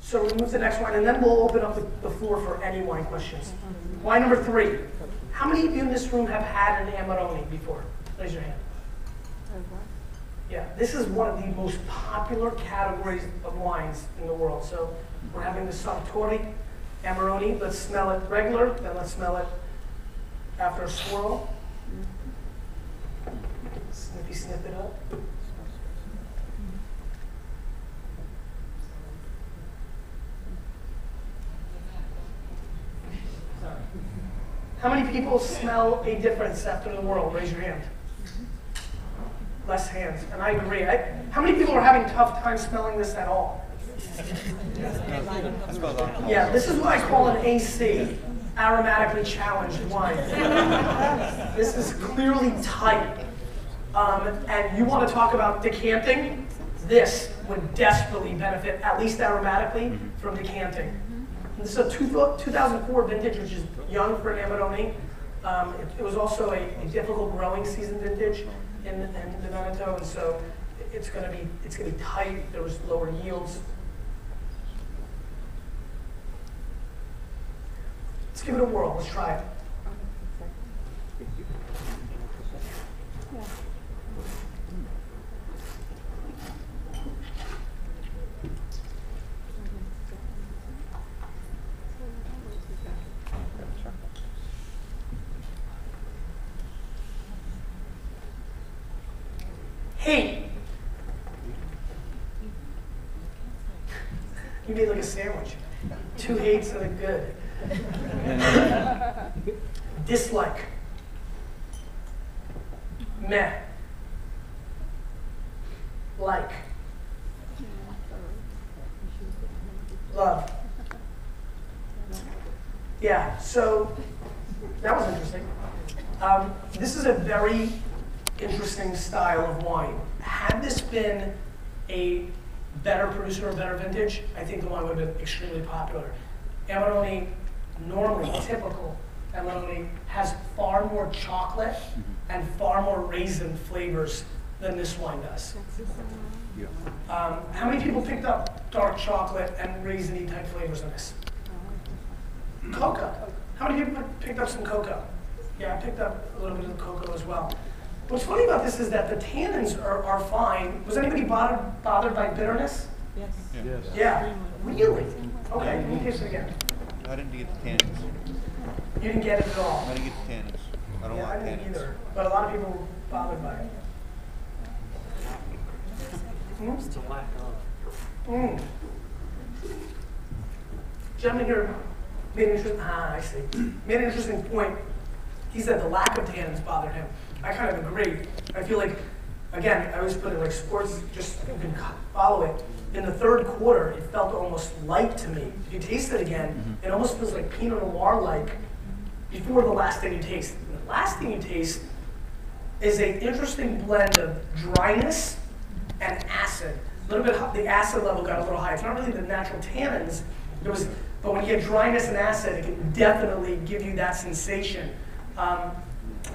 So we'll move to the next wine, and then we'll open up the floor for any wine questions. Wine number 3. How many of you in this room have had an Amarone before? Raise your hand. Yeah, this is one of the most popular categories of wines in the world. So we're having the Sartori Amarone. Let's smell it regular, then let's smell it after a swirl. Snippy snip it up. How many people smell a difference after the whirl? Raise your hand. Less hands, and I agree. How many people are having tough time smelling this at all? Yeah, this is what I call an AC, aromatically challenged wine. This is clearly tight. And you want to talk about decanting? This would desperately benefit, at least aromatically, from decanting. This is a 2004 vintage, which is young for an Amarone. It was also a difficult growing season vintage in the Veneto, and so it's gonna be tight. There was lower yields. Let's give it a whirl. Let's try it. Hate. You made like a sandwich. 2 hates and a good. Dislike. Meh. Like. Love. Yeah, so that was interesting. This is a very interesting style of wine. Had this been a better producer or better vintage, I think the wine would have been extremely popular. Amarone, normally, typical Amarone, has far more chocolate and far more raisin flavors than this wine does. How many people picked up dark chocolate and raisiny type flavors in this? Cocoa. How many people picked up some cocoa? Yeah, I picked up a little bit of the cocoa as well. What's funny about this is that the tannins are fine. Was anybody bothered by bitterness? Yes. Yes. Yeah. Really? Okay, let me taste it again. I didn't get the tannins. You didn't get it at all? I didn't get the tannins. I don't I like didn't tannins. either. But a lot of people were bothered by it. It's a lack of. Gentleman here made an interesting point. He said the lack of tannins bothered him. I kind of agree. I feel like, again, I always put it like sports, just you can follow it. In the third quarter, it felt almost light to me. If you taste it again, it almost feels like Pinot Noir-like before the last thing you taste. And the last thing you taste is an interesting blend of dryness and acid. A little bit, the acid level got a little high. It's not really the natural tannins, but when you get dryness and acid, it can definitely give you that sensation.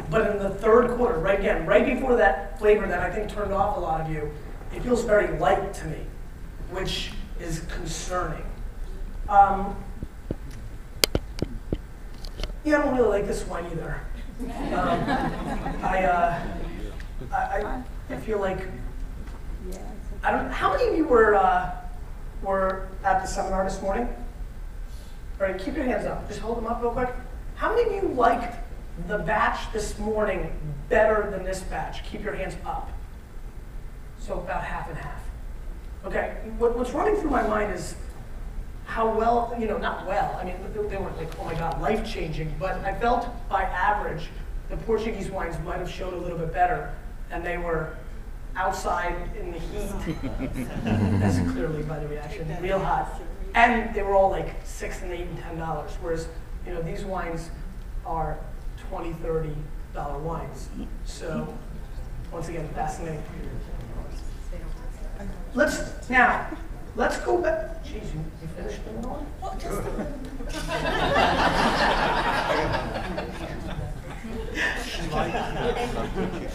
But in the third quarter, right before that flavor that I think turned off a lot of you, it feels very light to me, which is concerning. Yeah, I don't really like this wine either. I feel like, I don't. How many of you were at the seminar this morning? All right, keep your hands up. Just hold them up real quick. How many of you liked the batch this morning better than this batch? Keep your hands up. So about half and half. Okay, what's running through my mind is how well, not well, I mean, they weren't like, oh my God, life-changing, but I felt by average, the Portuguese wines might have showed a little bit better, and they were outside in the heat, as clearly by the reaction, real hot. And they were all like $6 and $8 and $10, whereas, these wines are $20, $30 wines. So, once again, fascinating. Let's go back. Jeez, you finished the one? Well, just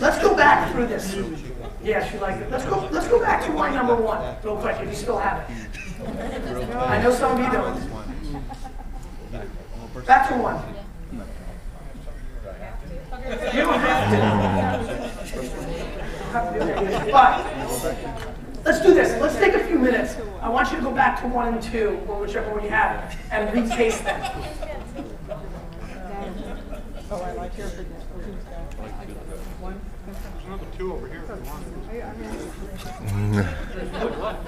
Let's go back through this. Yeah, she liked it. Let's go back to wine number one real quick if you still have it. I know some of you don't. Back to one. You don't have to. But let's do this. Let's take a few minutes. I want you to go back to 1 and 2, or whichever one you have, and retaste them. Oh, I like your one. There's another 2 over here if you want.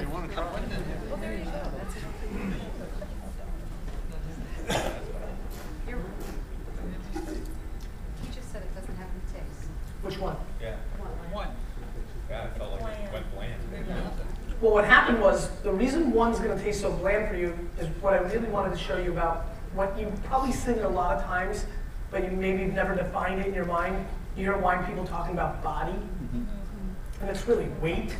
You want to try? You just said it doesn't have any taste. Which one? Yeah. One. Yeah, I felt like it went bland. Well, what happened was, the reason one's going to taste so bland for you is what I really wanted to show you about what you probably seen it a lot of times, but you maybe have never defined it in your mind. You hear wine people talking about body, and it's really weight.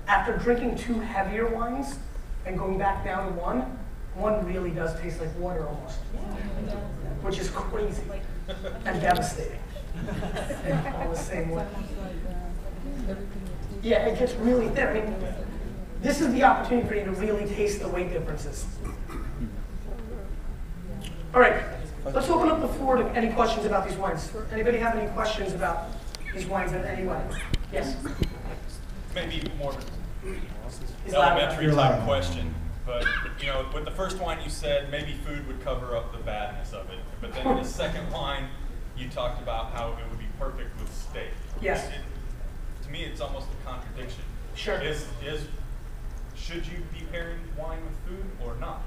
After drinking 2 heavier wines and going back down to one really does taste like water almost, which is crazy and devastating. All the same way. Yeah, it gets really thin. I mean, this is the opportunity for you to really taste the weight differences. All right, let's open up the floor to any questions about these wines. Anybody have any questions about these wines in any way? Yes? Maybe more of He's an loud elementary enough. type question, but you know, with the first wine you said maybe food would cover up the badness of it, but then in the second wine you talked about how it would be perfect with steak. Yes. To me, it's almost a contradiction. Sure. Should you be pairing wine with food or not?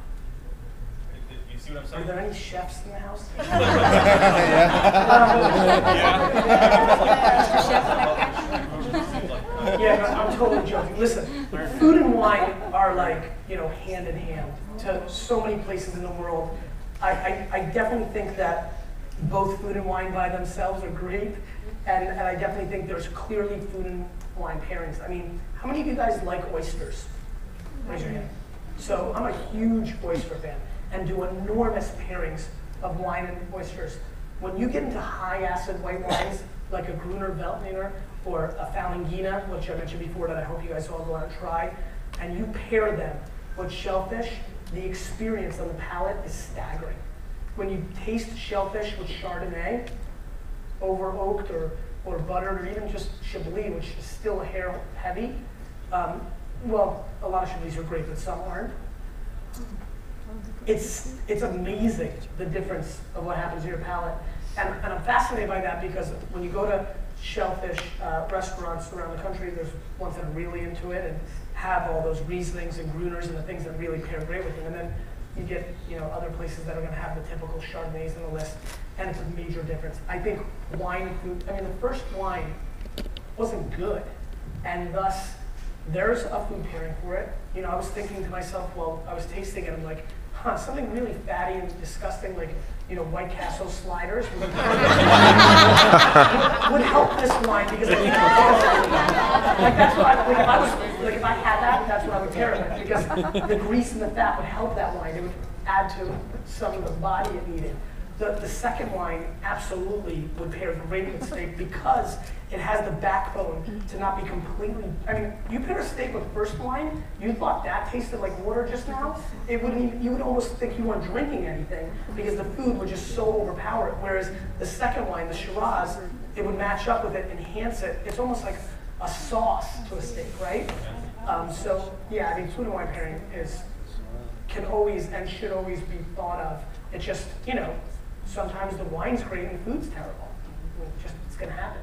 You see what I'm Are saying? there any chefs in the house? Yeah, no, I'm totally joking. Listen, food and wine are like, hand in hand to so many places in the world. I definitely think that both food and wine by themselves are great, and I definitely think there's clearly food and wine pairings. I mean, how many of you guys like oysters? Raise your hand. So I'm a huge oyster fan and do enormous pairings of wine and oysters. When you get into high acid white wines, like a Gruner Veltliner or a Falangina, which I mentioned before that I hope you guys all go out and try, and you pair them with shellfish, the experience on the palate is staggering. When you taste shellfish with Chardonnay, over oaked or buttered, or even just Chablis, which is still a hair heavy, well, a lot of Chablis are great, but some aren't. It's amazing the difference of what happens to your palate. And I'm fascinated by that because when you go to shellfish restaurants around the country, there's ones that are really into it and have all those Rieslings and Gruners and the things that really pair great with them. And then you get other places that are going to have the typical Chardonnays on the list, and it's a major difference. I think wine food, I mean, the first wine wasn't good, and thus there's a food pairing for it. I was thinking to myself while I was tasting it, I'm like, something really fatty and disgusting like, White Castle sliders would help this wine because I think like that's what if I had that, that's what I would pair it with, because the grease and the fat would help that wine. It would add to some of the body it needed. The second wine absolutely would pair great with steak because it has the backbone to not be completely, I mean, you pair a steak with first wine, you thought that tasted like water just now, you would almost think you weren't drinking anything because the food would just so overpower it. Whereas the second wine, the Shiraz, it would match up with it, enhance it. It's almost like a sauce to a steak, right? So yeah, I mean, food and wine pairing can always and should always be thought of. It's just, sometimes the wine's great and the food's terrible. It's gonna happen.